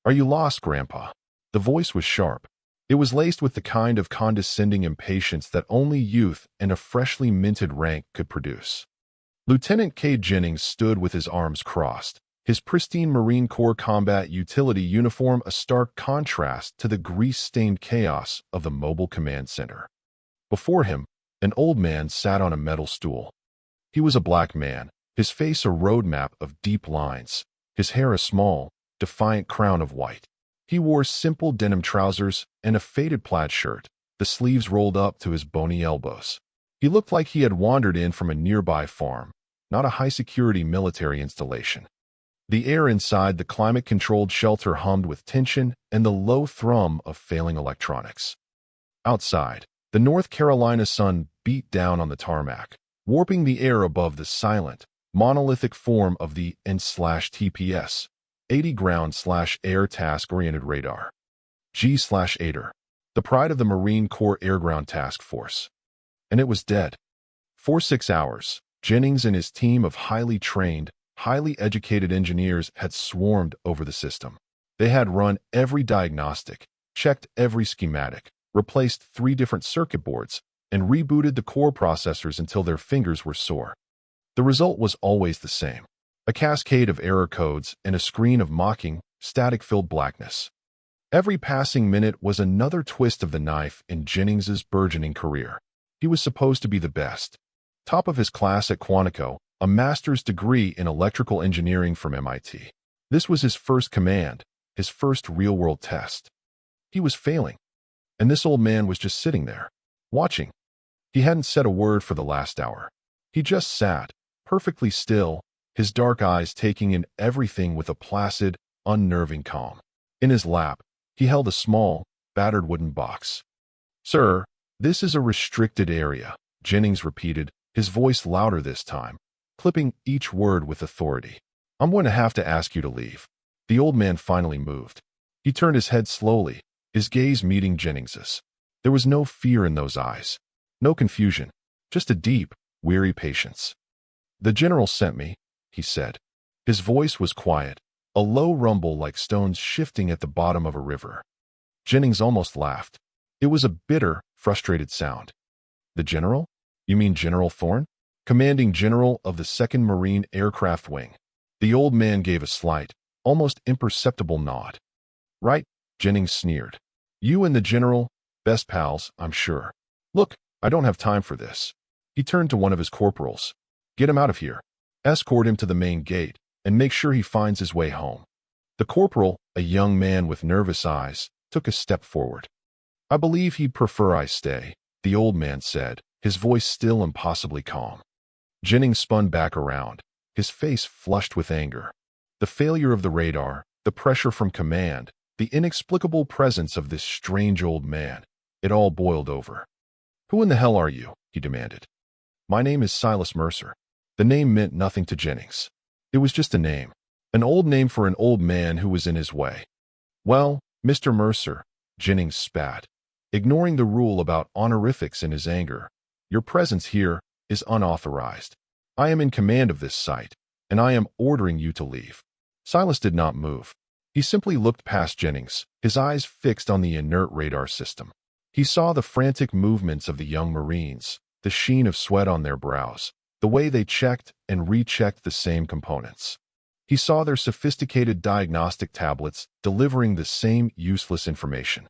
Are you lost, Grandpa? The voice was sharp. It was laced with the kind of condescending impatience that only youth and a freshly minted rank could produce. Lieutenant Cade Jennings stood with his arms crossed, his pristine Marine Corps combat utility uniform a stark contrast to the grease-stained chaos of the mobile command center. Before him, an old man sat on a metal stool. He was a black man, his face a roadmap of deep lines, his hair a small, defiant crown of white. He wore simple denim trousers and a faded plaid shirt, the sleeves rolled up to his bony elbows. He looked like he had wandered in from a nearby farm, not a high-security military installation. The air inside the climate-controlled shelter hummed with tension and the low thrum of failing electronics. Outside, the North Carolina sun beat down on the tarmac, warping the air above the silent, monolithic form of the N/TPS, 80 ground/air task-oriented radar. G/ATOR, the pride of the Marine Corps Air Ground Task Force. And it was dead. For 6 hours, Jennings and his team of highly trained, highly educated engineers had swarmed over the system. They had run every diagnostic, checked every schematic, replaced 3 different circuit boards, and rebooted the core processors until their fingers were sore. The result was always the same: a cascade of error codes and a screen of mocking, static-filled blackness. Every passing minute was another twist of the knife in Jennings's burgeoning career. He was supposed to be the best. Top of his class at Quantico, a master's degree in electrical engineering from MIT. This was his first command, his first real-world test. He was failing. And this old man was just sitting there, watching. He hadn't said a word for the last hour. He just sat, perfectly still, his dark eyes taking in everything with a placid, unnerving calm. In his lap, he held a small, battered wooden box. "Sir, this is a restricted area," Jennings repeated, his voice louder this time, clipping each word with authority. "I'm going to have to ask you to leave." The old man finally moved. He turned his head slowly, his gaze meeting Jennings's. There was no fear in those eyes, no confusion, just a deep, weary patience. "The general sent me," he said. His voice was quiet, a low rumble like stones shifting at the bottom of a river. Jennings almost laughed. It was a bitter, frustrated sound. "The general? You mean General Thorne? Commanding General of the 2nd Marine Aircraft Wing." The old man gave a slight, almost imperceptible nod. "Right," Jennings sneered. "You and the general, best pals, I'm sure. Look, I don't have time for this." He turned to one of his corporals. "Get him out of here. Escort him to the main gate, and make sure he finds his way home." The corporal, a young man with nervous eyes, took a step forward. "I believe he'd prefer I stay," the old man said, his voice still impossibly calm. Jennings spun back around, his face flushed with anger. The failure of the radar, the pressure from command, the inexplicable presence of this strange old man, it all boiled over. "Who in the hell are you?" he demanded. "My name is Silas Mercer." The name meant nothing to Jennings. It was just a name, an old name for an old man who was in his way. "Well, Mr. Mercer," Jennings spat, ignoring the rule about honorifics in his anger, "your presence here is unauthorized. I am in command of this site, and I am ordering you to leave." Silas did not move. He simply looked past Jennings, his eyes fixed on the inert radar system. He saw the frantic movements of the young Marines, the sheen of sweat on their brows, the way they checked and rechecked the same components. He saw their sophisticated diagnostic tablets delivering the same useless information.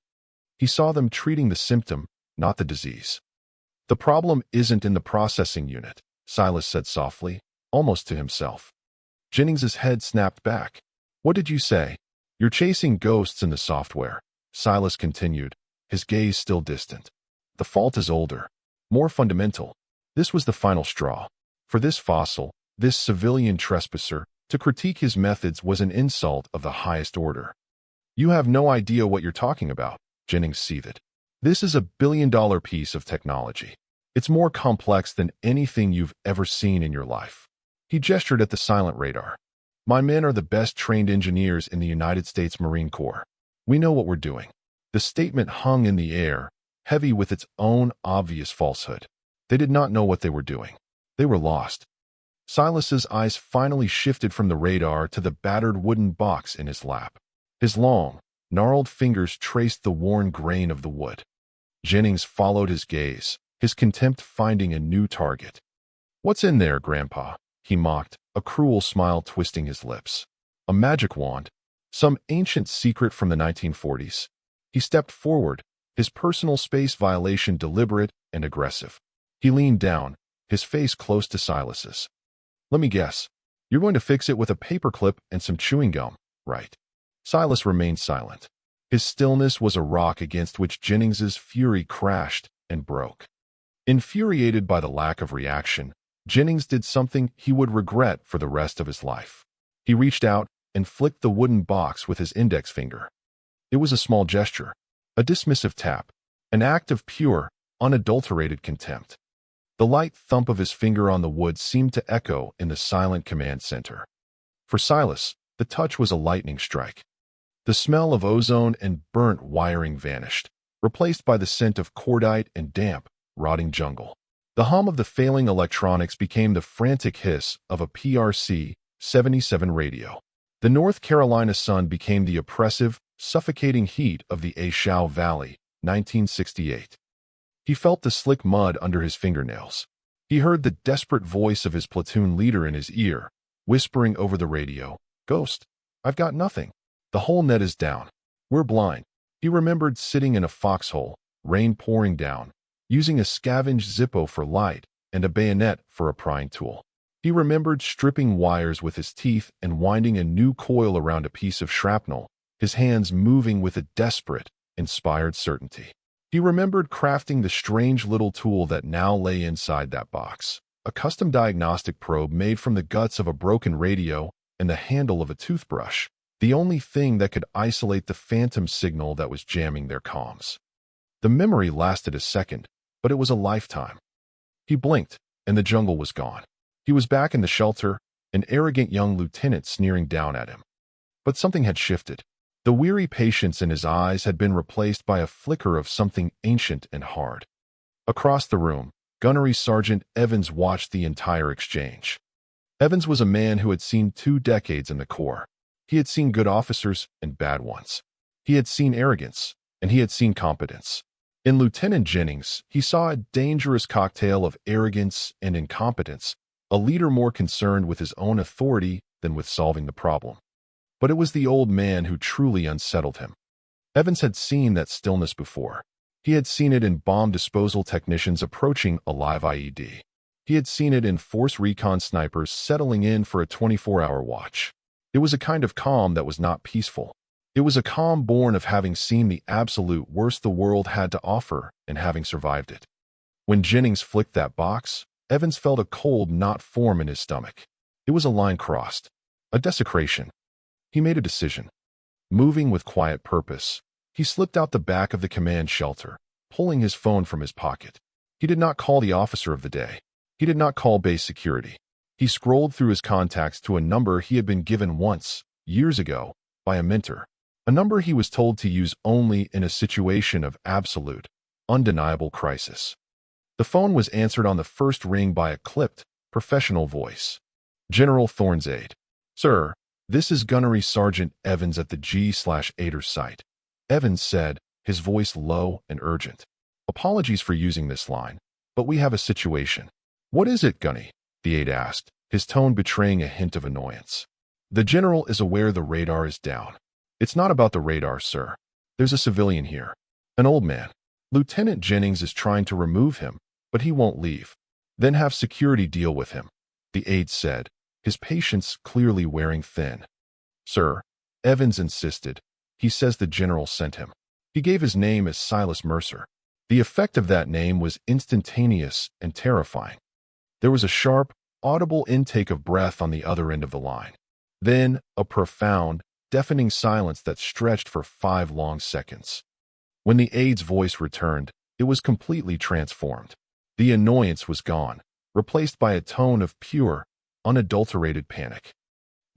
He saw them treating the symptom, not the disease. "The problem isn't in the processing unit," Silas said softly, almost to himself. Jennings's head snapped back. "What did you say?" "You're chasing ghosts in the software," Silas continued, his gaze still distant. "The fault is older, more fundamental. This was the final straw. For this fossil, this civilian trespasser, to critique his methods was an insult of the highest order." "You have no idea what you're talking about," Jennings seethed. "This is a billion-dollar piece of technology. It's more complex than anything you've ever seen in your life." He gestured at the silent radar. "My men are the best trained engineers in the United States Marine Corps. We know what we're doing." The statement hung in the air, heavy with its own obvious falsehood. They did not know what they were doing. They were lost. Silas's eyes finally shifted from the radar to the battered wooden box in his lap. His long, gnarled fingers traced the worn grain of the wood. Jennings followed his gaze, his contempt finding a new target. "What's in there, Grandpa?" he mocked, a cruel smile twisting his lips. "A magic wand? Some ancient secret from the 1940s? He stepped forward, his personal space violation deliberate and aggressive. He leaned down, his face close to Silas's. "Let me guess. You're going to fix it with a paperclip and some chewing gum, right?" Silas remained silent. His stillness was a rock against which Jennings's fury crashed and broke. Infuriated by the lack of reaction, Jennings did something he would regret for the rest of his life. He reached out and flicked the wooden box with his index finger. It was a small gesture, a dismissive tap, an act of pure, unadulterated contempt. The light thump of his finger on the wood seemed to echo in the silent command center. For Silas, the touch was a lightning strike. The smell of ozone and burnt wiring vanished, replaced by the scent of cordite and damp, rotting jungle. The hum of the failing electronics became the frantic hiss of a PRC-77 radio. The North Carolina sun became the oppressive, suffocating heat of the Ashau Valley, 1968. He felt the slick mud under his fingernails. He heard the desperate voice of his platoon leader in his ear, whispering over the radio, "Ghost, I've got nothing. The whole net is down. We're blind." He remembered sitting in a foxhole, rain pouring down, using a scavenged Zippo for light and a bayonet for a prying tool. He remembered stripping wires with his teeth and winding a new coil around a piece of shrapnel, his hands moving with a desperate, inspired certainty. He remembered crafting the strange little tool that now lay inside that box, a custom diagnostic probe made from the guts of a broken radio and the handle of a toothbrush, the only thing that could isolate the phantom signal that was jamming their comms. The memory lasted a second, but it was a lifetime. He blinked, and the jungle was gone. He was back in the shelter, an arrogant young lieutenant sneering down at him. But something had shifted. The weary patience in his eyes had been replaced by a flicker of something ancient and hard. Across the room, Gunnery Sergeant Evans watched the entire exchange. Evans was a man who had seen 2 decades in the Corps. He had seen good officers and bad ones. He had seen arrogance, and he had seen competence. In Lieutenant Jennings, he saw a dangerous cocktail of arrogance and incompetence, a leader more concerned with his own authority than with solving the problem. But it was the old man who truly unsettled him. Evans had seen that stillness before. He had seen it in bomb disposal technicians approaching a live IED. He had seen it in force recon snipers settling in for a 24-hour watch. It was a kind of calm that was not peaceful. It was a calm born of having seen the absolute worst the world had to offer and having survived it. When Jennings flicked that box, Evans felt a cold knot form in his stomach. It was a line crossed, a desecration. He made a decision. Moving with quiet purpose, he slipped out the back of the command shelter, pulling his phone from his pocket. He did not call the officer of the day. He did not call base security. He scrolled through his contacts to a number he had been given once, years ago, by a mentor. A number he was told to use only in a situation of absolute, undeniable crisis. The phone was answered on the first ring by a clipped, professional voice. "General Thorne's aide. Sir, this is Gunnery Sergeant Evans at the G/Ader site," Evans said, his voice low and urgent. "Apologies for using this line, but we have a situation." "What is it, Gunny?" the aide asked, his tone betraying a hint of annoyance. "The general is aware the radar is down." "It's not about the radar, sir. There's a civilian here. An old man. Lieutenant Jennings is trying to remove him, but he won't leave. Then have security deal with him," the aide said, his patience clearly wearing thin. "Sir," Evans insisted, "he says the general sent him." He gave his name as Silas Mercer. The effect of that name was instantaneous and terrifying. There was a sharp, audible intake of breath on the other end of the line. Then a profound, deafening silence that stretched for 5 long seconds. When the aide's voice returned, it was completely transformed. The annoyance was gone, replaced by a tone of pure, unadulterated panic.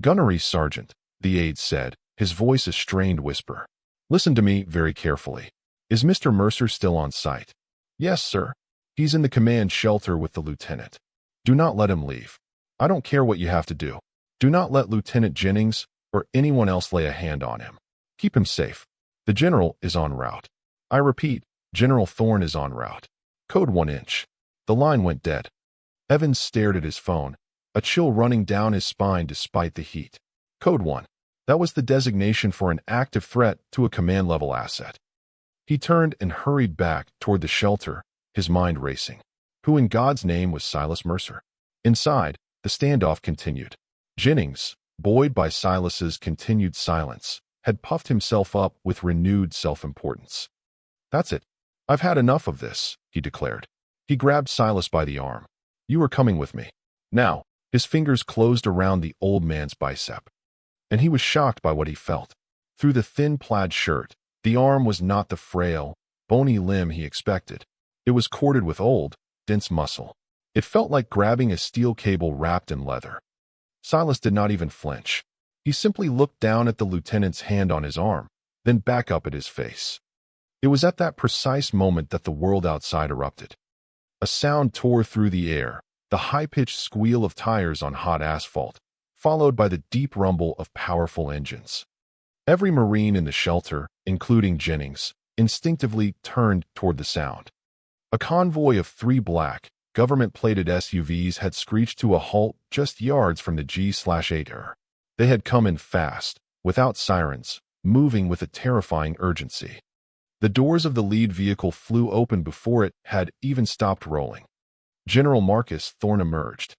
"Gunnery Sergeant," the aide said, his voice a strained whisper. "Listen to me very carefully. Is Mr. Mercer still on site?" "Yes, sir. He's in the command shelter with the lieutenant. Do not let him leave. I don't care what you have to do. Do not let Lieutenant Jennings or anyone else lay a hand on him. Keep him safe. The general is en route. I repeat, General Thorne is en route. Code 1 inch. The line went dead. Evans stared at his phone, a chill running down his spine despite the heat. Code 1. That was the designation for an active threat to a command-level asset. He turned and hurried back toward the shelter, his mind racing. Who in God's name was Silas Mercer? Inside, the standoff continued. Jennings, buoyed by Silas's continued silence, had puffed himself up with renewed self-importance. That's it. I've had enough of this, he declared. He grabbed Silas by the arm. You are coming with me. Now, his fingers closed around the old man's bicep. And he was shocked by what he felt. Through the thin plaid shirt, the arm was not the frail, bony limb he expected. It was corded with old, dense muscle. It felt like grabbing a steel cable wrapped in leather. Silas did not even flinch. He simply looked down at the lieutenant's hand on his arm, then back up at his face. It was at that precise moment that the world outside erupted. A sound tore through the air, the high-pitched squeal of tires on hot asphalt, followed by the deep rumble of powerful engines. Every Marine in the shelter, including Jennings, instinctively turned toward the sound. A convoy of 3 black, government-plated SUVs had screeched to a halt just yards from the G/8R. They had come in fast, without sirens, moving with a terrifying urgency. The doors of the lead vehicle flew open before it had even stopped rolling. General Marcus Thorne emerged.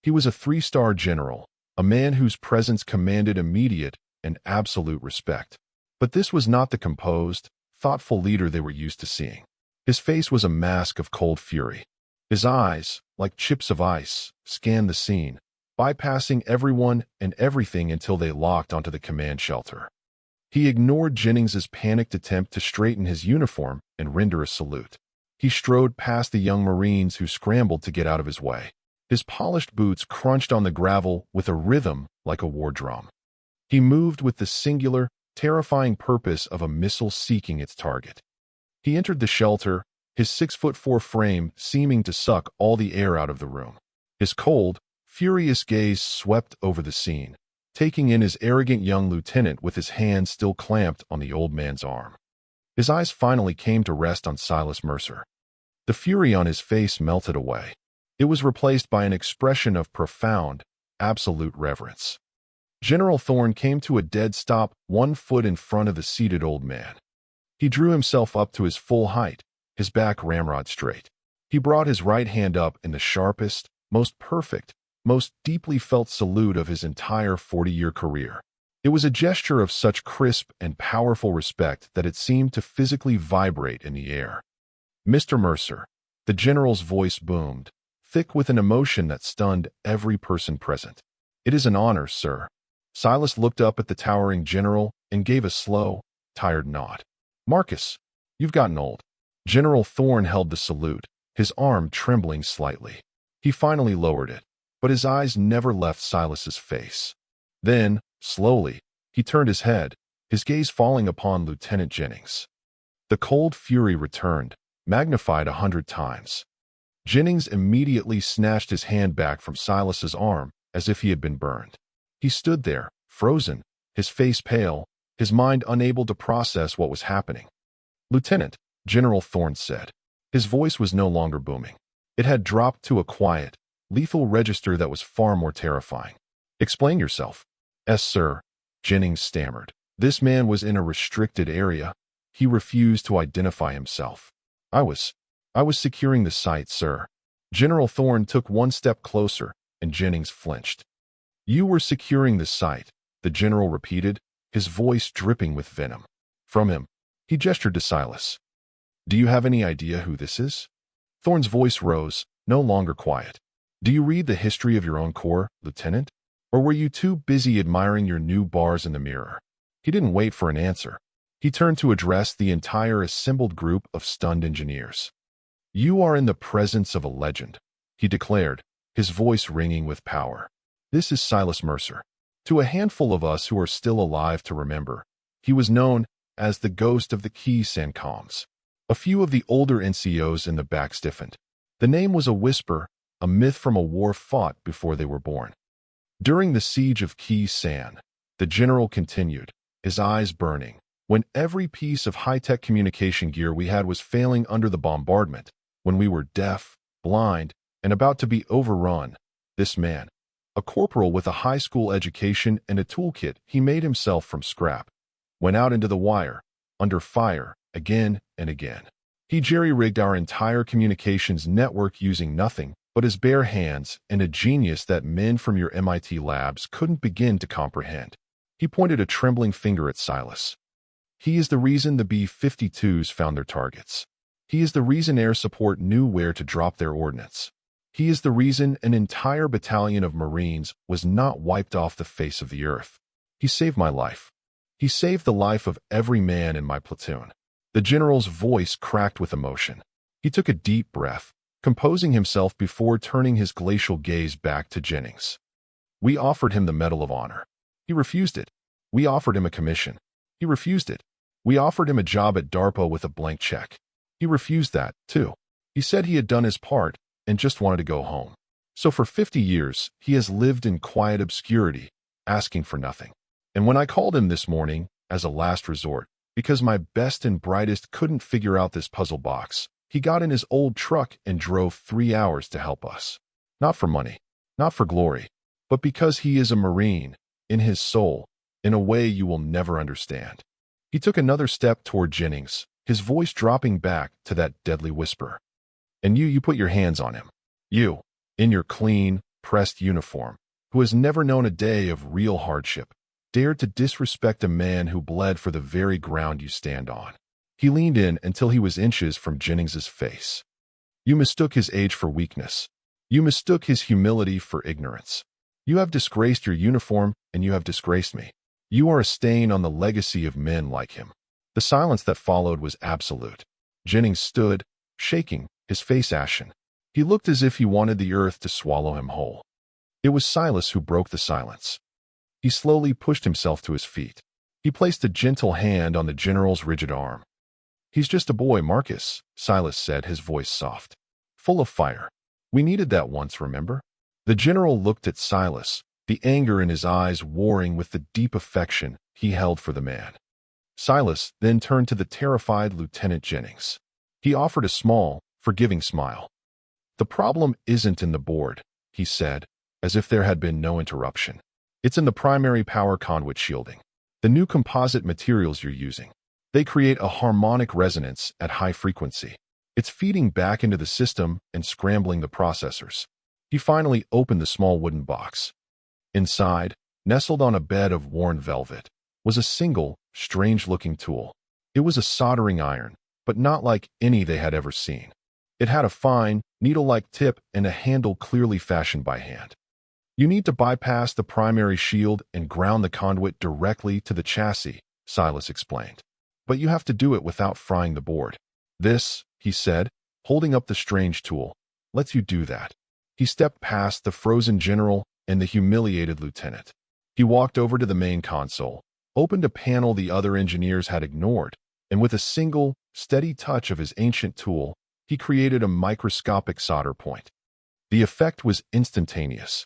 He was a 3-star general, a man whose presence commanded immediate and absolute respect. But this was not the composed, thoughtful leader they were used to seeing. His face was a mask of cold fury. His eyes, like chips of ice, scanned the scene, bypassing everyone and everything until they locked onto the command shelter. He ignored Jennings's panicked attempt to straighten his uniform and render a salute. He strode past the young Marines who scrambled to get out of his way. His polished boots crunched on the gravel with a rhythm like a war drum. He moved with the singular, terrifying purpose of a missile seeking its target. He entered the shelter, his 6'4" frame seeming to suck all the air out of the room. His cold, furious gaze swept over the scene, taking in his arrogant young lieutenant with his hand still clamped on the old man's arm. His eyes finally came to rest on Silas Mercer. The fury on his face melted away. It was replaced by an expression of profound, absolute reverence. General Thorne came to a dead stop 1 foot in front of the seated old man. He drew himself up to his full height, his back ramrod straight. He brought his right hand up in the sharpest, most perfect, most deeply felt salute of his entire 40-year career. It was a gesture of such crisp and powerful respect that it seemed to physically vibrate in the air. Mr. Mercer, the general's voice boomed, thick with an emotion that stunned every person present. It is an honor, sir. Silas looked up at the towering general and gave a slow, tired nod. Marcus, you've gotten old. General Thorne held the salute, his arm trembling slightly. He finally lowered it, but his eyes never left Silas's face. Then, slowly, he turned his head, his gaze falling upon Lieutenant Jennings. The cold fury returned, magnified 100 times. Jennings immediately snatched his hand back from Silas's arm as if he had been burned. He stood there, frozen, his face pale, his mind unable to process what was happening. Lieutenant, General Thorne said. His voice was no longer booming. It had dropped to a quiet, lethal register that was far more terrifying. Explain yourself. Yes, sir, Jennings stammered. This man was in a restricted area. He refused to identify himself. I was securing the site, sir. General Thorne took 1 step closer, and Jennings flinched. You were securing the site, the general repeated, his voice dripping with venom. From him, he gestured to Silas. Do you have any idea who this is? Thorne's voice rose, no longer quiet. Do you read the history of your own corps, Lieutenant? Or were you too busy admiring your new bars in the mirror? He didn't wait for an answer. He turned to address the entire assembled group of stunned engineers. You are in the presence of a legend, he declared, his voice ringing with power. This is Silas Mercer. To a handful of us who are still alive to remember, he was known as the ghost of the Quai St-Combs. A few of the older NCOs in the back stiffened. The name was a whisper, a myth from a war fought before they were born. During the siege of Quai San, the general continued, his eyes burning. When every piece of high-tech communication gear we had was failing under the bombardment, when we were deaf, blind, and about to be overrun, this man, a corporal with a high school education and a toolkit he made himself from scrap, went out into the wire, under fire, again and again. He jerry-rigged our entire communications network using nothing but his bare hands and a genius that men from your MIT labs couldn't begin to comprehend. He pointed a trembling finger at Silas. He is the reason the B-52s found their targets. He is the reason air support knew where to drop their ordnance. He is the reason an entire battalion of Marines was not wiped off the face of the earth. He saved my life. He saved the life of every man in my platoon. The general's voice cracked with emotion. He took a deep breath, composing himself before turning his glacial gaze back to Jennings. We offered him the Medal of Honor. He refused it. We offered him a commission. He refused it. We offered him a job at DARPA with a blank check. He refused that, too. He said he had done his part and just wanted to go home. So for 50 years, he has lived in quiet obscurity, asking for nothing. And when I called him this morning, as a last resort, because my best and brightest couldn't figure out this puzzle box, he got in his old truck and drove 3 hours to help us. Not for money, not for glory, but because he is a Marine, in his soul, in a way you will never understand. He took another step toward Jennings, his voice dropping back to that deadly whisper. And you put your hands on him. You, in your clean, pressed uniform, who has never known a day of real hardship, dared to disrespect a man who bled for the very ground you stand on. He leaned in until he was inches from Jennings's face. You mistook his age for weakness. You mistook his humility for ignorance. You have disgraced your uniform, and you have disgraced me. You are a stain on the legacy of men like him. The silence that followed was absolute. Jennings stood, shaking, his face ashen. He looked as if he wanted the earth to swallow him whole. It was Silas who broke the silence. He slowly pushed himself to his feet. He placed a gentle hand on the general's rigid arm. He's just a boy, Marcus, Silas said, his voice soft, full of fire. We needed that once, remember? The general looked at Silas, the anger in his eyes warring with the deep affection he held for the man. Silas then turned to the terrified Lieutenant Jennings. He offered a small, forgiving smile. The problem isn't in the board, he said, as if there had been no interruption. It's in the primary power conduit shielding. The new composite materials you're using. They create a harmonic resonance at high frequency. It's feeding back into the system and scrambling the processors. He finally opened the small wooden box. Inside, nestled on a bed of worn velvet, was a single, strange-looking tool. It was a soldering iron, but not like any they had ever seen. It had a fine, needle-like tip and a handle clearly fashioned by hand. You need to bypass the primary shield and ground the conduit directly to the chassis, Silas explained. But you have to do it without frying the board. This, he said, holding up the strange tool, lets you do that. He stepped past the frozen general and the humiliated lieutenant. He walked over to the main console, opened a panel the other engineers had ignored, and with a single, steady touch of his ancient tool, he created a microscopic solder point. The effect was instantaneous.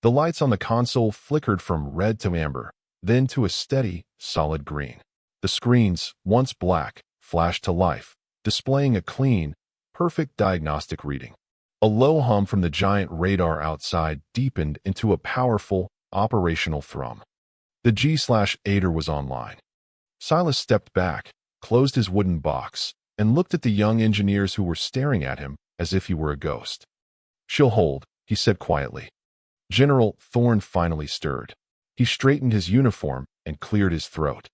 The lights on the console flickered from red to amber, then to a steady, solid green. The screens, once black, flashed to life, displaying a clean, perfect diagnostic reading. A low hum from the giant radar outside deepened into a powerful, operational thrum. The G/Aider was online. Silas stepped back, closed his wooden box, and looked at the young engineers who were staring at him as if he were a ghost. She'll hold, he said quietly. General Thorne finally stirred. He straightened his uniform and cleared his throat.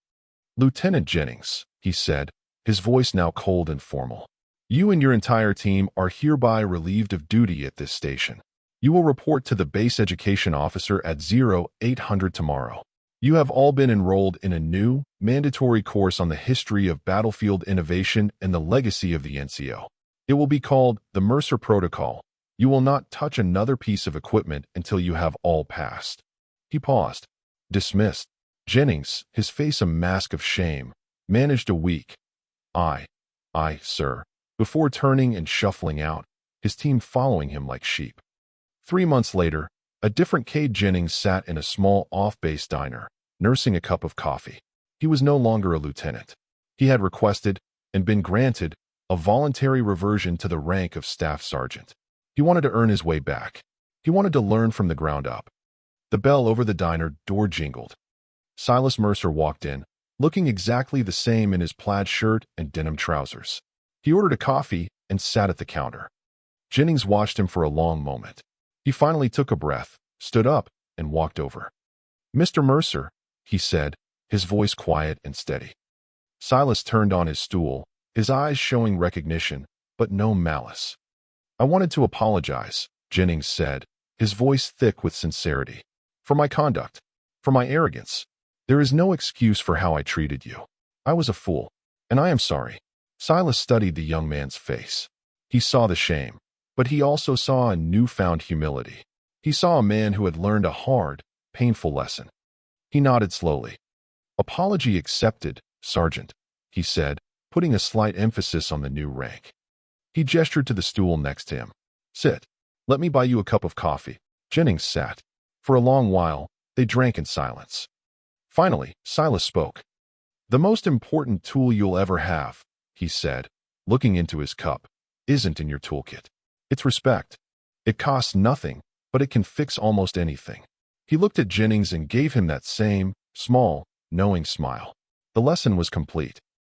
Lieutenant Jennings, he said, his voice now cold and formal. You and your entire team are hereby relieved of duty at this station. You will report to the base education officer at 0800 tomorrow. You have all been enrolled in a new, mandatory course on the history of battlefield innovation and the legacy of the NCO. It will be called the Mercer Protocol. You will not touch another piece of equipment until you have all passed. He paused. Dismissed. Jennings, his face a mask of shame, managed a weak, "Aye, sir," before turning and shuffling out, his team following him like sheep. 3 months later, a different Cade Jennings sat in a small off-base diner, nursing a cup of coffee. He was no longer a lieutenant. He had requested, and been granted, a voluntary reversion to the rank of staff sergeant. He wanted to earn his way back. He wanted to learn from the ground up. The bell over the diner door jingled. Silas Mercer walked in, looking exactly the same in his plaid shirt and denim trousers. He ordered a coffee and sat at the counter. Jennings watched him for a long moment. He finally took a breath, stood up, and walked over. "Mr. Mercer," he said, his voice quiet and steady. Silas turned on his stool, his eyes showing recognition, but no malice. "I wanted to apologize," Jennings said, his voice thick with sincerity, "for my conduct, for my arrogance. There is no excuse for how I treated you. I was a fool, and I am sorry." Silas studied the young man's face. He saw the shame, but he also saw a newfound humility. He saw a man who had learned a hard, painful lesson. He nodded slowly. "Apology accepted, Sergeant," he said, putting a slight emphasis on the new rank. He gestured to the stool next to him. "Sit. Let me buy you a cup of coffee." Jennings sat. For a long while, they drank in silence. Finally, Silas spoke. "The most important tool you'll ever have," he said, looking into his cup, "isn't in your toolkit. It's respect. It costs nothing, but it can fix almost anything." He looked at Jennings and gave him that same, small, knowing smile. The lesson was complete.